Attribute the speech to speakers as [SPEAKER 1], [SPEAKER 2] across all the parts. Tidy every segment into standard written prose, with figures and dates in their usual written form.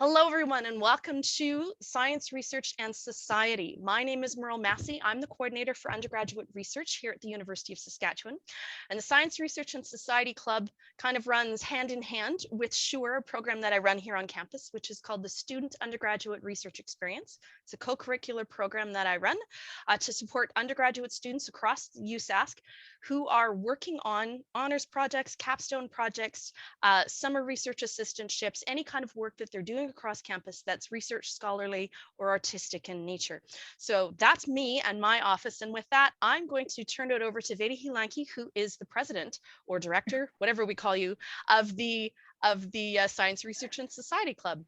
[SPEAKER 1] Hello, everyone, and welcome to Science, Research, and Society. My name is Merle Massey. I'm the coordinator for undergraduate research here at the University of Saskatchewan. And the Science, Research, and Society Club kind of runs hand in hand with SURE, a program that I run here on campus, which is called the Student Undergraduate Research Experience. It's a co-curricular program that I run to support undergraduate students across USask who are working on honors projects, capstone projects, summer research assistantships, any kind of work that they're doing across campus that's research, scholarly, or artistic in nature. So that's me and my office. And with that, I'm going to turn it over to Veda Hilanki, who is the president or director, whatever we call you, of the Science, Research, and Society Club.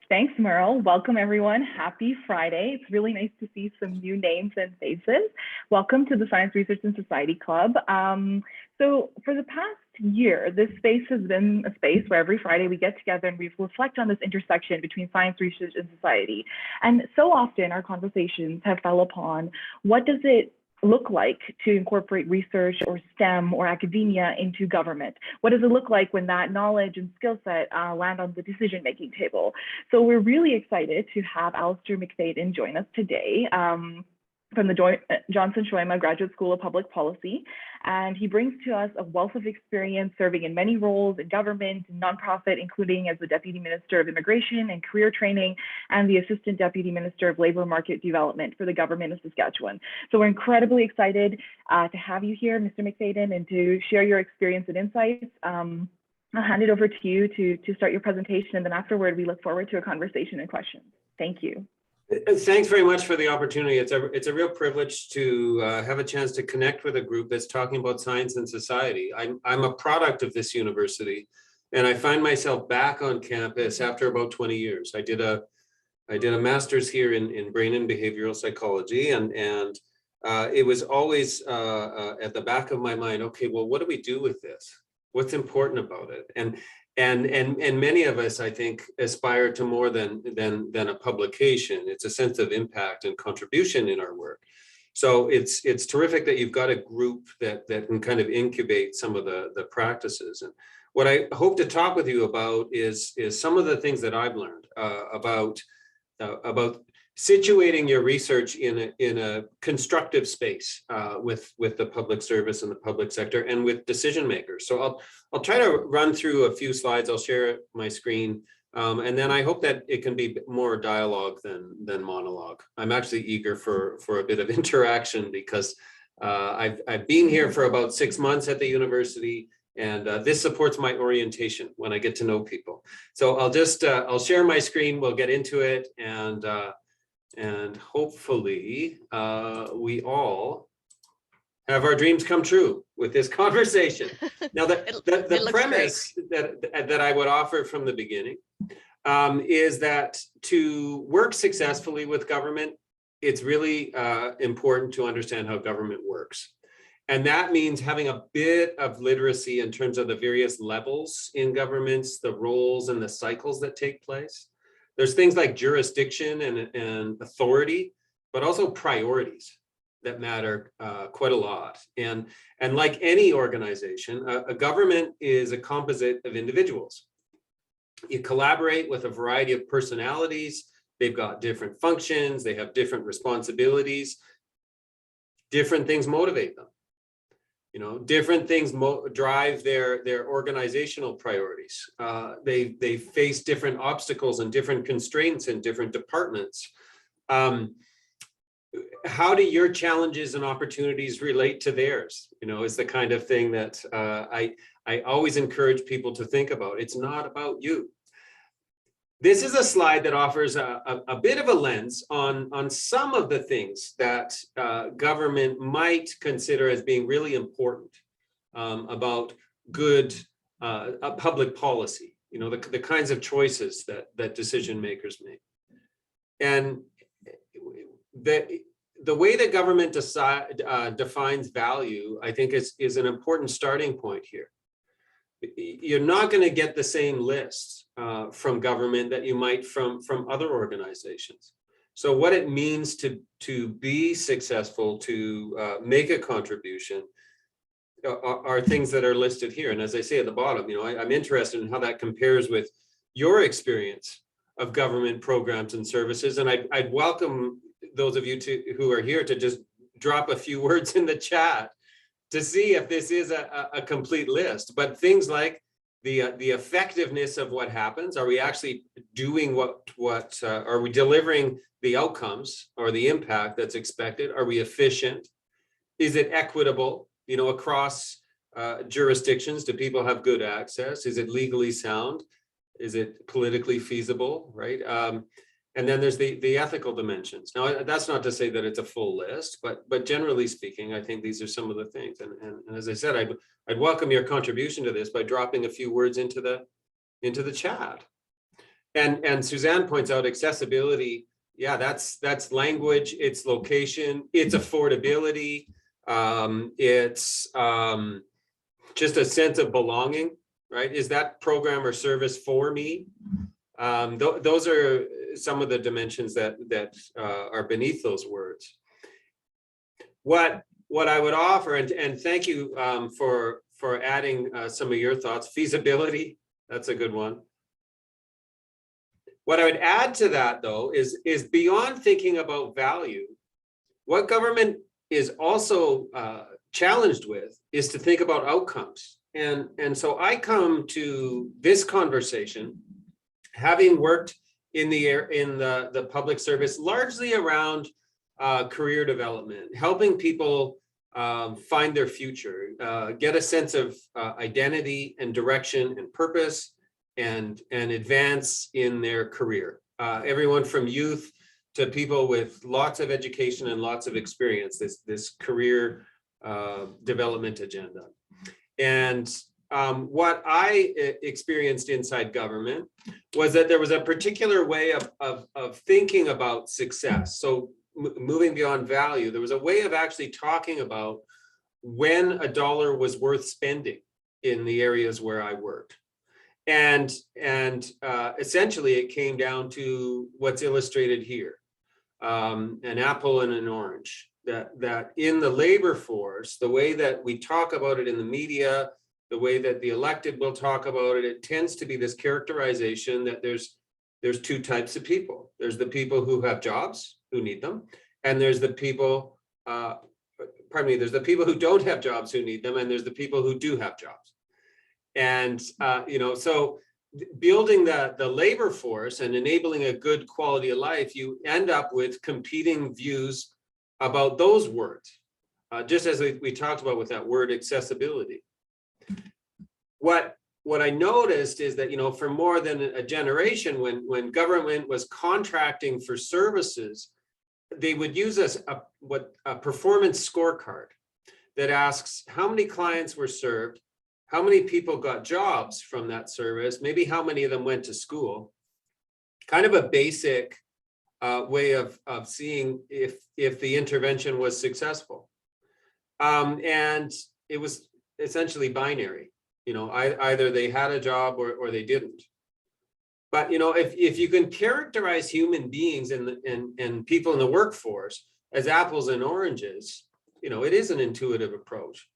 [SPEAKER 2] Thanks, Merle. Welcome, everyone. Happy Friday. It's really nice to see some new names and faces. Welcome to the Science, Research, and Society Club. So for the past year, this space has been a space where every Friday we get together and we reflect on this intersection between science, research, and society. And so often our conversations have fell upon what does it look like to incorporate research or STEM or academia into government? What does it look like when that knowledge and skill set land on the decision-making table? So we're really excited to have Alastair MacFadden join us today from the Johnson Shoyama Graduate School of Public Policy. And he brings to us a wealth of experience serving in many roles in government and nonprofit, including as the Deputy Minister of Immigration and Career Training and the Assistant Deputy Minister of Labor Market Development for the Government of Saskatchewan. So we're incredibly excited to have you here, Mr. MacFadden, and to share your experience and insights. I'll hand it over to you to start your presentation, and then afterward, we look forward to a conversation and questions. Thank you.
[SPEAKER 3] Thanks very much for the opportunity. It's a real privilege to have a chance to connect with a group that's talking about science and society. I'm a product of this university, and I find myself back on campus after about 20 years. I did a master's here in brain and behavioral psychology, and it was always at the back of my mind, okay, well, what do we do with this? What's important about it? And many of us, I think, aspire to more than a publication. It's a sense of impact and contribution in our work. So it's terrific that you've got a group that can kind of incubate some of the practices. And what I hope to talk with you about is some of the things that I've learned about situating your research in a constructive space with the public service and the public sector and with decision makers. So I'll try to run through a few slides. I'll share my screen, and then I hope that it can be more dialogue than monologue. I'm actually eager for a bit of interaction because I've been here for about 6 months at the university, and this supports my orientation when I get to know people. So I'll share my screen. We'll get into it, and hopefully we all have our dreams come true with this conversation. Now, the premise that I would offer from the beginning is that to work successfully with government, it's really important to understand how government works. And that means having a bit of literacy in terms of the various levels in governments, the roles and the cycles that take place. There's things like jurisdiction and authority, but also priorities that matter quite a lot. And like any organization, a government is a composite of individuals. You collaborate with a variety of personalities. They've got different functions. They have different responsibilities. Different things motivate them. You know, different things drive their organizational priorities. They face different obstacles and different constraints in different departments. How do your challenges and opportunities relate to theirs? You know, is the kind of thing that I always encourage people to think about. It's not about you. This is a slide that offers a bit of a lens on some of the things that government might consider as being really important about good public policy, you know, the kinds of choices that decision makers make. And the way that government defines value, I think is an important starting point here. You're not going to get the same list from government that you might from other organizations. So what it means to be successful, to make a contribution, are things that are listed here. And as I say at the bottom, you know, I'm interested in how that compares with your experience of government programs and services. And I'd welcome those of you who are here to just drop a few words in the chat to see if this is a complete list. But things like the effectiveness of what happens, are we actually doing are we delivering the outcomes or the impact that's expected? Are we efficient? Is it equitable, across jurisdictions? Do people have good access? Is it legally sound? Is it politically feasible, right? And then there's the ethical dimensions. Now, that's not to say that it's a full list, but generally speaking, I think these are some of the things. And as I said, I'd welcome your contribution to this by dropping a few words into the chat. And Suzanne points out accessibility. Yeah, that's language, it's location, it's affordability, it's just a sense of belonging, right? Is that program or service for me? Those are some of the dimensions that are beneath those words. What I would offer, and thank you for adding some of your thoughts. Feasibility, that's a good one. What I would add to that, though, is beyond thinking about value, what government is also challenged with is to think about outcomes. And so I come to this conversation having worked in the public service largely around career development, helping people find their future, get a sense of identity and direction and purpose, and advance in their career. Everyone from youth to people with lots of education and lots of experience, this career development agenda. And what I experienced inside government was that there was a particular way of thinking about success. So moving beyond value, there was a way of actually talking about when a dollar was worth spending in the areas where I worked. And essentially it came down to what's illustrated here, an apple and an orange, that in the labor force, the way that we talk about it in the media, the way that the elected will talk about it, it tends to be this characterization that there's two types of people. There's the people who have jobs, who need them, and there's the people, there's the people who don't have jobs who need them, and there's the people who do have jobs. And, so building the labor force and enabling a good quality of life, you end up with competing views about those words, just as we talked about with that word accessibility. What I noticed is that, for more than a generation, when government was contracting for services, they would use a performance scorecard that asks how many clients were served, how many people got jobs from that service, maybe how many of them went to school. Kind of a basic way of seeing if the intervention was successful. And it was essentially binary. Either they had a job or they didn't. But if you can characterize human beings and people in the workforce as apples and oranges, it is an intuitive approach.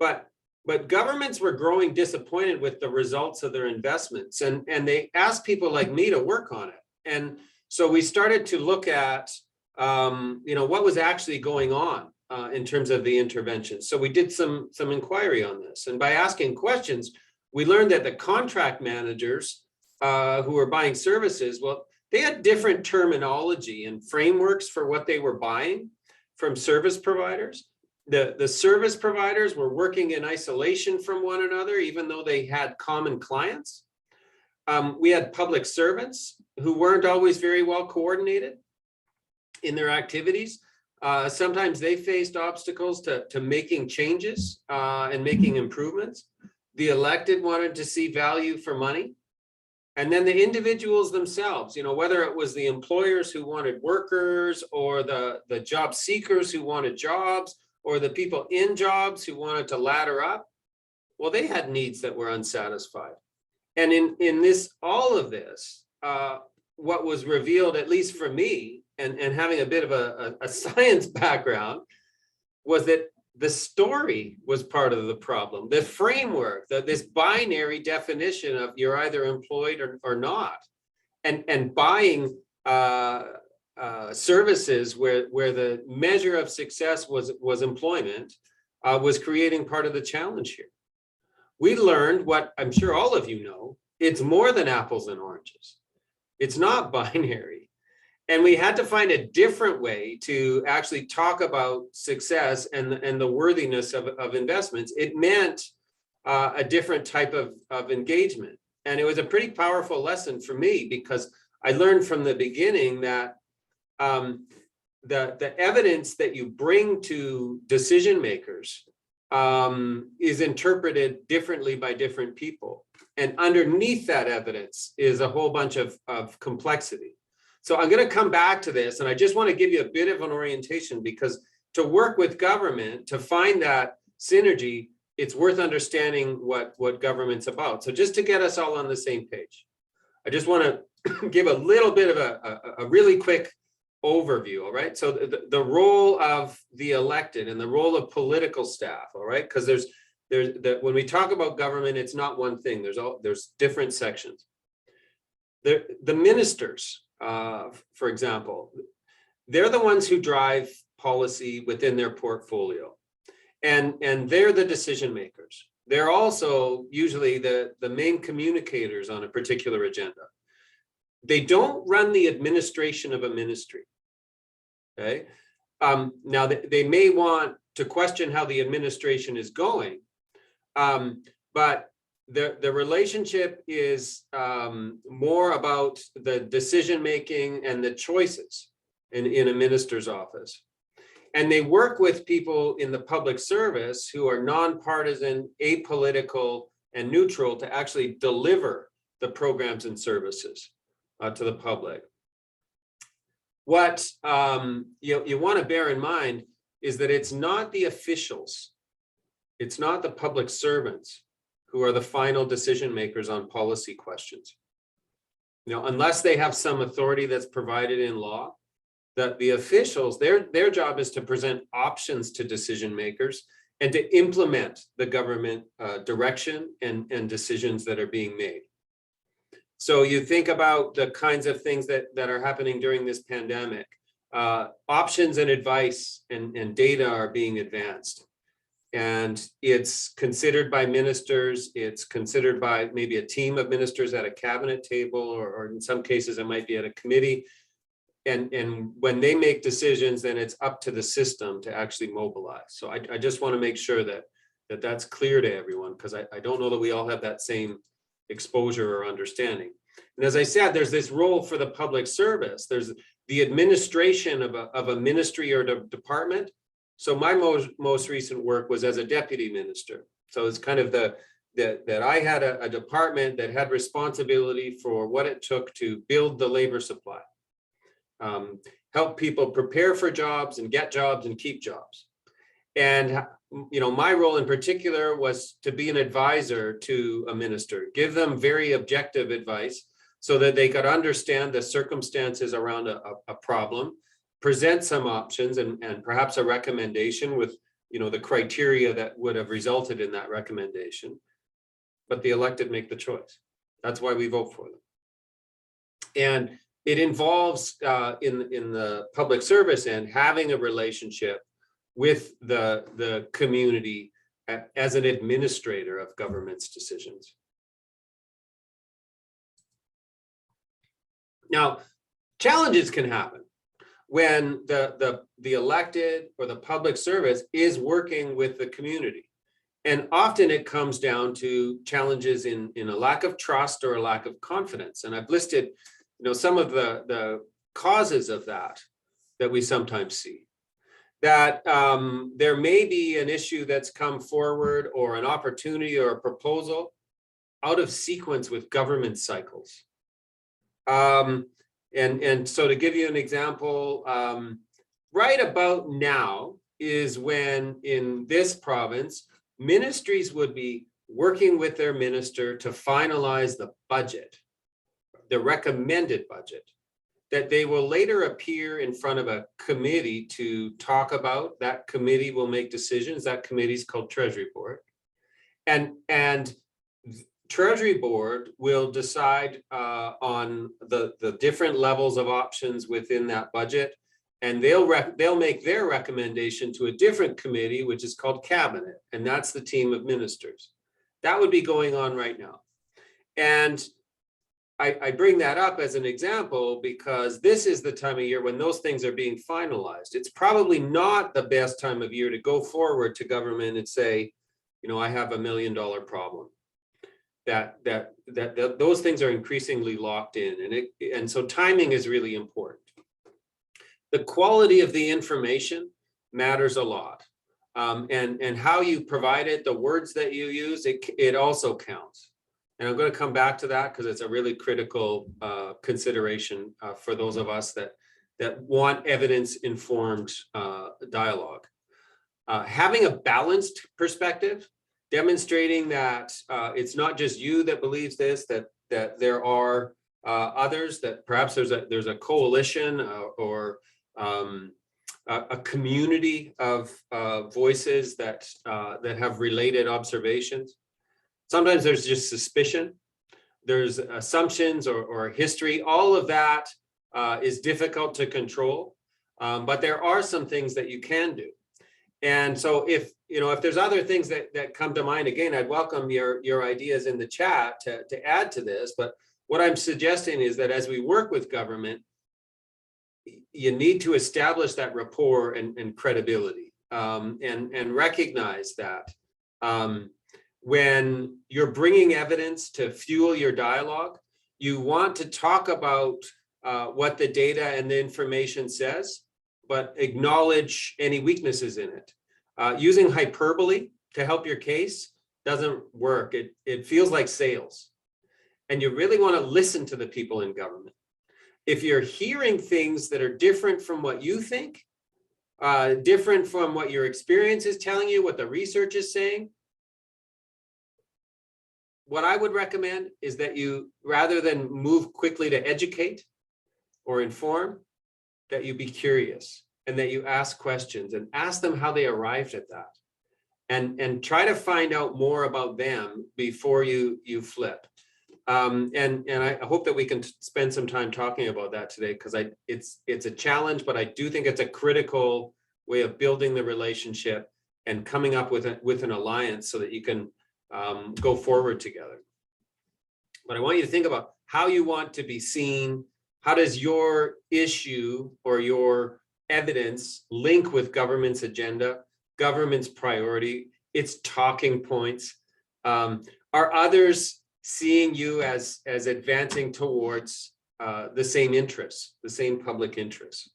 [SPEAKER 3] But governments were growing disappointed with the results of their investments, and they asked people like me to work on it. And so we started to look at what was actually going on in terms of the intervention. So we did some inquiry on this, and by asking questions, we learned that the contract managers who were buying services, well, they had different terminology and frameworks for what they were buying from service providers. The service providers were working in isolation from one another, even though they had common clients. We had public servants who weren't always very well coordinated in their activities. Sometimes they faced obstacles to making changes and making improvements. The elected wanted to see value for money. And then the individuals themselves, whether it was the employers who wanted workers, or the job seekers who wanted jobs, or the people in jobs who wanted to ladder up, well, they had needs that were unsatisfied. And in all of this, what was revealed, at least for me, and having a bit of a science background, was that the story was part of the problem. The framework, this binary definition of you're either employed or not, and buying services where the measure of success was employment was creating part of the challenge here. We learned what I'm sure all of you know, it's more than apples and oranges. It's not binary. And we had to find a different way to actually talk about success and the worthiness of investments. It meant a different type of engagement. And it was a pretty powerful lesson for me, because I learned from the beginning that the evidence that you bring to decision makers is interpreted differently by different people. And underneath that evidence is a whole bunch of complexity. So I'm going to come back to this, and I just want to give you a bit of an orientation, because to work with government, to find that synergy, it's worth understanding what government's about. So just to get us all on the same page, I just want to give a little bit of a really quick overview, all right? So the role of the elected and the role of political staff, all right? Because when we talk about government, it's not one thing. There's different sections. The ministers, for example, they're the ones who drive policy within their portfolio, and they're the decision makers. They're also usually the main communicators on a particular agenda. They don't run the administration of a ministry. Okay. Now they may want to question how the administration is going, but the relationship is more about the decision making and the choices in a minister's office. And they work with people in the public service who are nonpartisan, apolitical, and neutral to actually deliver the programs and services to the public. What you want to bear in mind is that it's not the officials, it's not the public servants who are the final decision makers on policy questions. Unless they have some authority that's provided in law, that the officials, their job is to present options to decision makers and to implement the government direction and decisions that are being made. So you think about the kinds of things that are happening during this pandemic. Options and advice and data are being advanced. And it's considered by ministers, it's considered by maybe a team of ministers at a cabinet table, or in some cases it might be at a committee. And when they make decisions, then it's up to the system to actually mobilize. So I just want to make sure that's clear to everyone, because I don't know that we all have that same exposure or understanding. And as I said, there's this role for the public service. There's the administration of a ministry or department. So my most recent work was as a deputy minister. So it's kind of that I had a department that had responsibility for what it took to build the labor supply, help people prepare for jobs and get jobs and keep jobs. And my role in particular was to be an advisor to a minister, give them very objective advice so that they could understand the circumstances around a problem, present some options and perhaps a recommendation with the criteria that would have resulted in that recommendation. But the elected make the choice. That's why we vote for them. And it involves in the public service end having a relationship with the community as an administrator of government's decisions. Now, challenges can happen when the elected or the public service is working with the community. And often it comes down to challenges in a lack of trust or a lack of confidence. And I've listed some of the causes of that we sometimes see. That there may be an issue that's come forward or an opportunity or a proposal out of sequence with government cycles. And so to give you an example, right about now is when in this province, ministries would be working with their minister to finalize the budget, the recommended budget. that they will later appear in front of a committee to talk about. That committee will make decisions. That committee is called Treasury Board. And Treasury Board will decide on the different levels of options within that budget, and they'll make their recommendation to a different committee, which is called Cabinet, and that's the team of ministers. That would be going on right now. And I bring that up as an example because this is the time of year when those things are being finalized. It's probably not the best time of year to go forward to government and say, you know, I have $1 million problem. Those things are increasingly locked in, and so timing is really important. The quality of the information matters a lot, and how you provide it, the words that you use, it also counts. And I'm going to come back to that because it's a really critical consideration for those of us that want evidence-informed dialogue. Having a balanced perspective, demonstrating that it's not just you that believes this, that there are others, that perhaps there's a coalition or a community of voices that have related observations. Sometimes there's just suspicion, there's assumptions or history. All of that is difficult to control, but there are some things that you can do. And so if there's other things that come to mind, again, I'd welcome your ideas in the chat to add to this. But what I'm suggesting is that as we work with government, you need to establish that rapport and credibility, and recognize that when you're bringing evidence to fuel your dialogue, you want to talk about what the data and the information says, but acknowledge any weaknesses in it. Using hyperbole to help your case doesn't work. It feels like sales. And you really want to listen to the people in government. If you're hearing things that are different from what you think, different from what your experience is telling you, what the research is saying, what I would recommend is that you, rather than move quickly to educate or inform, that you be curious and that you ask questions and ask them how they arrived at that, and try to find out more about them before you flip. And I hope that we can spend some time talking about that today, because it's a challenge, but I do think it's a critical way of building the relationship and coming up with an alliance so that you can go forward together. But I want you to think about how you want to be seen. How does your issue or your evidence link with government's agenda, government's priority, its talking points? Are others seeing you as advancing towards the same interests, the same public interests?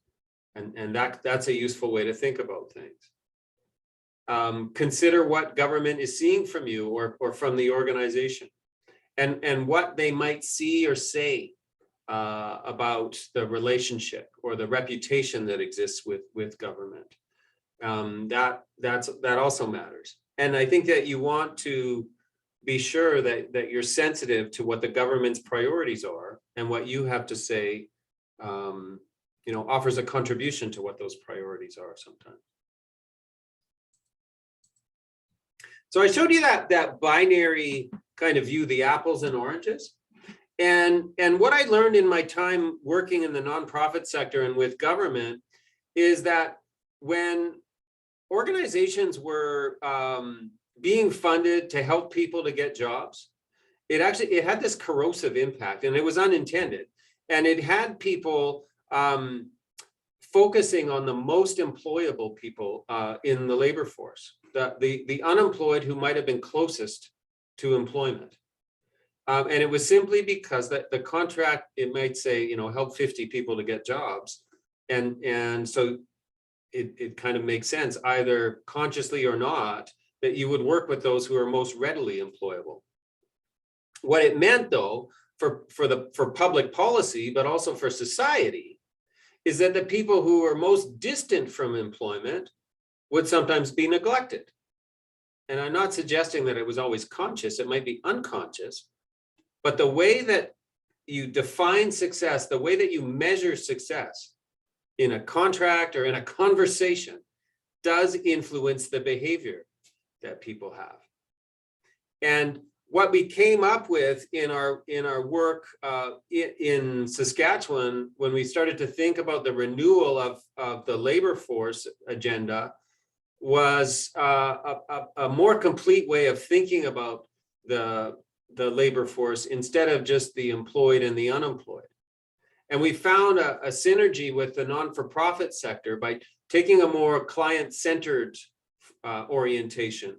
[SPEAKER 3] And that's a useful way to think about things. Consider what government is seeing from you or from the organization, and what they might see or say about the relationship or the reputation that exists with government. That also matters. And I think that you want to be sure that you're sensitive to what the government's priorities are, and what you have to say offers a contribution to what those priorities are sometimes. So I showed you that binary kind of view, the apples and oranges. And what I learned in my time working in the nonprofit sector and with government is that when organizations were being funded to help people to get jobs, it had this corrosive impact, and it was unintended. And it had people focusing on the most employable people in the labor force, the unemployed who might have been closest to employment. And it was simply because that the contract, it might say, help 50 people to get jobs. And so it kind of makes sense, either consciously or not, that you would work with those who are most readily employable. What it meant, though, for public policy, but also for society, is that the people who are most distant from employment would sometimes be neglected. And I'm not suggesting that it was always conscious, it might be unconscious, but the way that you define success, the way that you measure success in a contract or in a conversation does influence the behavior that people have. And what we came up with in our work in Saskatchewan, when we started to think about the renewal of the labor force agenda, was a more complete way of thinking about the labor force instead of just the employed and the unemployed. And we found a synergy with the non-for-profit sector by taking a more client-centered orientation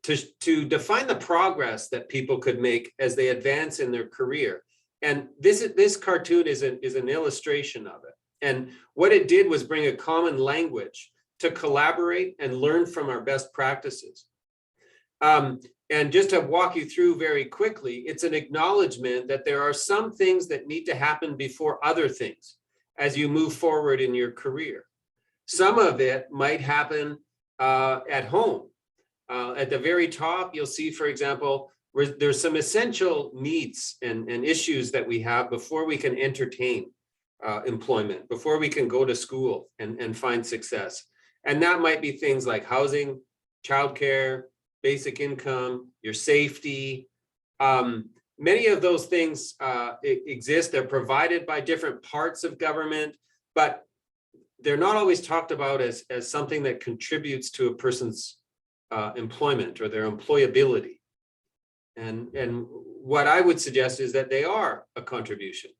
[SPEAKER 3] to define the progress that people could make as they advance in their career. And this cartoon is an illustration of it. And what it did was bring a common language to collaborate and learn from our best practices. And just to walk you through very quickly, it's an acknowledgement that there are some things that need to happen before other things as you move forward in your career. Some of it might happen at home. At the very top, you'll see, for example, there's some essential needs and issues that we have before we can entertain employment, before we can go to school and find success. And that might be things like housing, childcare, basic income, your safety. Many of those things exist. They're provided by different parts of government, but they're not always talked about as something that contributes to a person's employment or their employability. And what I would suggest is that they are a contribution.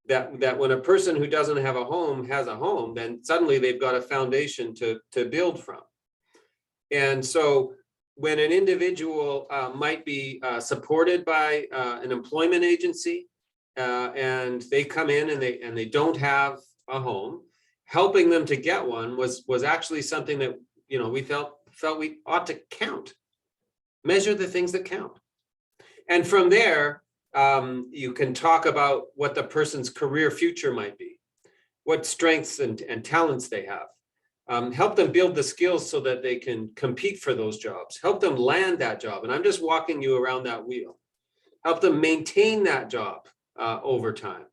[SPEAKER 3] That when a person who doesn't have a home has a home, then suddenly they've got a foundation to build from. And so when an individual might be supported by an employment agency and they come in and they don't have a home, helping them to get one was actually something that, you know, we felt we ought to count, measure the things that count. And from there, you can talk about what the person's career future might be, what strengths and talents they have. Help them build the skills so that they can compete for those jobs. Help them land that job. And I'm just walking you around that wheel. Help them maintain that job over time.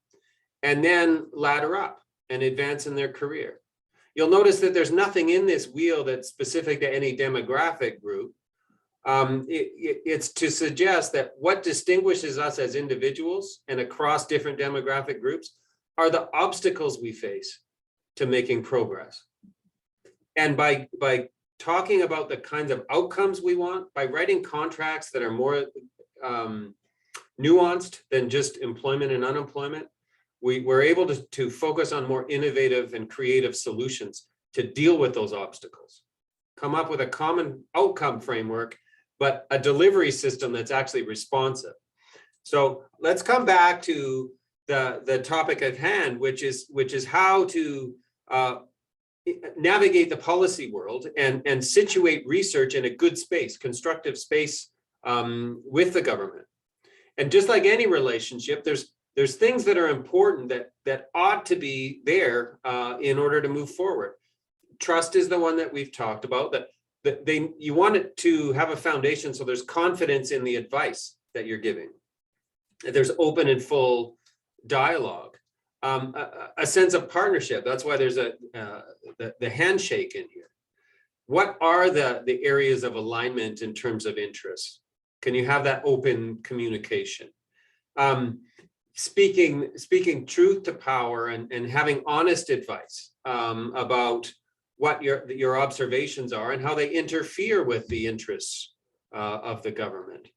[SPEAKER 3] And then ladder up and advance in their career. You'll notice that there's nothing in this wheel that's specific to any demographic group. It's to suggest that what distinguishes us as individuals and across different demographic groups are the obstacles we face to making progress. And by talking about the kinds of outcomes we want, by writing contracts that are more nuanced than just employment and unemployment, we're able to focus on more innovative and creative solutions to deal with those obstacles. Come up with a common outcome framework, but a delivery system that's actually responsive. So let's come back to the topic at hand, which is how to navigate the policy world and situate research in a good space, constructive space with the government. And just like any relationship, there's things that are important that ought to be there in order to move forward. Trust is the one that we've talked about, that you want it to have a foundation so there's confidence in the advice that you're giving. There's open and full dialogue, a sense of partnership. That's why there's the handshake in here. What are the areas of alignment in terms of interests? Can you have that open communication? Speaking truth to power and having honest advice about what your observations are and how they interfere with the interests of the government.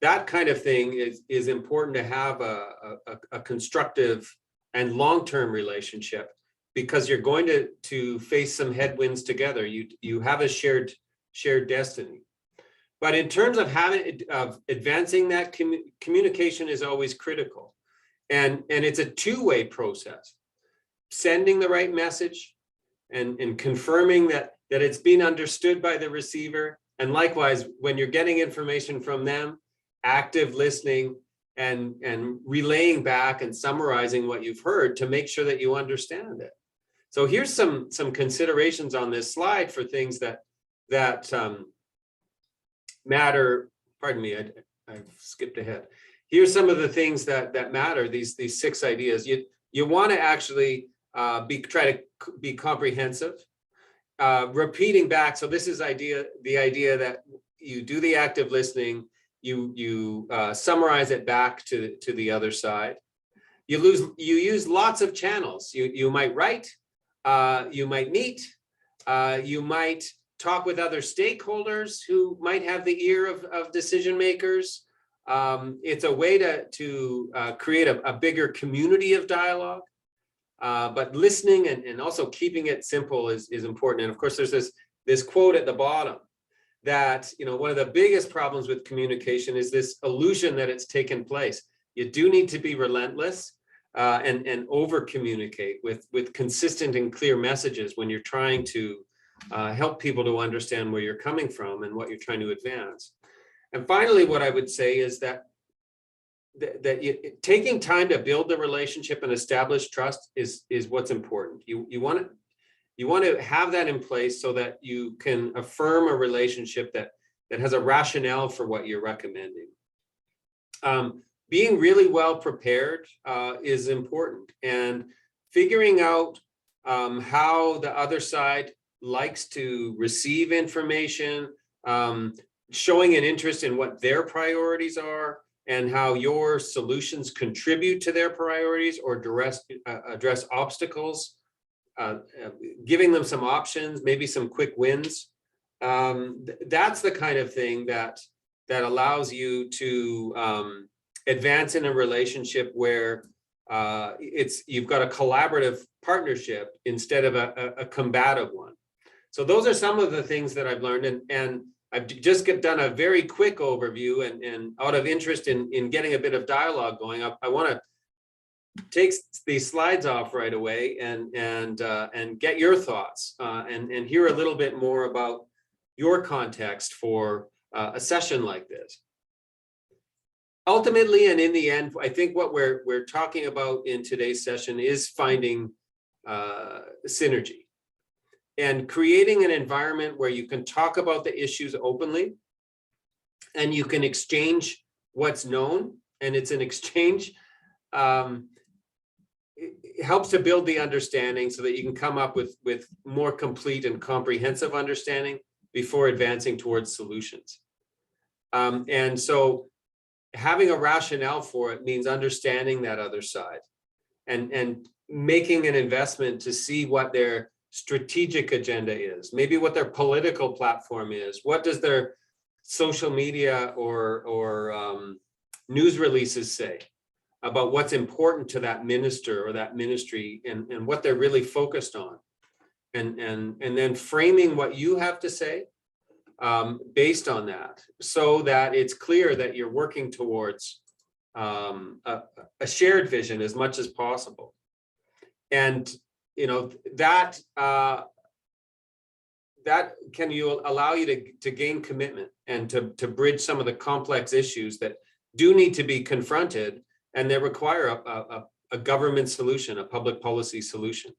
[SPEAKER 3] That kind of thing is important to have a constructive and long-term relationship, because you're going to face some headwinds together. You have a shared destiny. But in terms of advancing that, communication is always critical. And it's a two-way process. Sending the right message and confirming that it's being understood by the receiver. And likewise, when you're getting information from them, active listening and relaying back and summarizing what you've heard to make sure that you understand it. So here's some considerations on this slide for things that matter. Pardon me, I've skipped ahead. here's some of the things that matter, these 6 ideas. You want to actually try to be comprehensive, repeating back. So this is the idea that you do the active listening, you summarize it back to the other side. You use lots of channels. You might write, you might meet, you might talk with other stakeholders who might have the ear of decision makers. It's a way to create a bigger community of dialogue. But listening and also keeping it simple is important. And of course, there's this quote at the bottom that, one of the biggest problems with communication is this illusion that it's taken place. You do need to be relentless and over communicate with consistent and clear messages when you're trying to help people to understand where you're coming from and what you're trying to advance. And finally, what I would say is that taking time to build the relationship and establish trust is what's important. You want to have that in place so that you can affirm a relationship that has a rationale for what you're recommending. Being really well prepared is important, and figuring out how the other side likes to receive information, showing an interest in what their priorities are and how your solutions contribute to their priorities or address obstacles, giving them some options, maybe some quick wins. That's the kind of thing that allows you to advance in a relationship where you've got a collaborative partnership instead of a combative one. So those are some of the things that I've learned, and I've just done a very quick overview, and out of interest in getting a bit of dialogue going, I want to take these slides off right away and get your thoughts and hear a little bit more about your context for a session like this. Ultimately, and in the end, I think what we're talking about in today's session is finding synergy and creating an environment where you can talk about the issues openly and you can exchange what's known, and it's an exchange. It helps to build the understanding so that you can come up with more complete and comprehensive understanding before advancing towards solutions. And so having a rationale for it means understanding that other side and making an investment to see what their strategic agenda is, maybe what their political platform is, what does their social media or news releases say about what's important to that minister or that ministry, and what they're really focused on, and then framing what you have to say based on that, so that it's clear that you're working towards a shared vision as much as possible. And that can allow you to gain commitment and to bridge some of the complex issues that do need to be confronted, and they require a government solution, a public policy solution.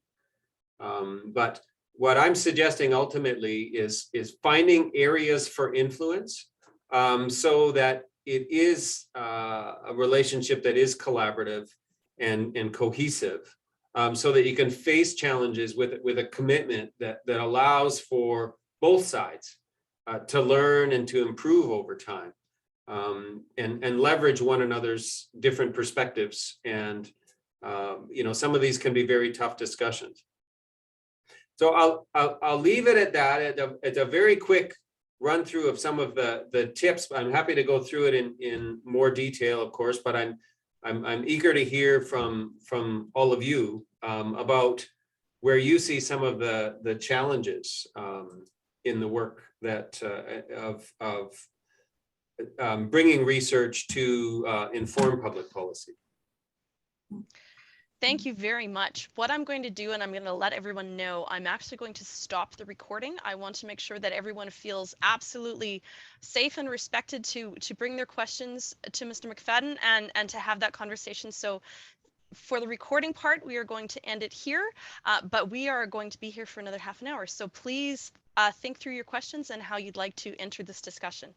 [SPEAKER 3] But what I'm suggesting ultimately is finding areas for influence, so that it is a relationship that is collaborative and cohesive, so that you can face challenges with a commitment that allows for both sides to learn and to improve over time, and leverage one another's different perspectives. And some of these can be very tough discussions. So I'll leave it at that. It's a very quick run through of some of the tips. I'm happy to go through it in more detail, of course, but I'm eager to hear from all of you about where you see some of the challenges in the work that of bringing research to inform public policy.
[SPEAKER 1] Thank you very much. What I'm going to do, and I'm going to let everyone know, I'm actually going to stop the recording. I want to make sure that everyone feels absolutely safe and respected to bring their questions to Mr. MacFadden and to have that conversation. So for the recording part, we are going to end it here, but we are going to be here for another half an hour. So please think through your questions and how you'd like to enter this discussion.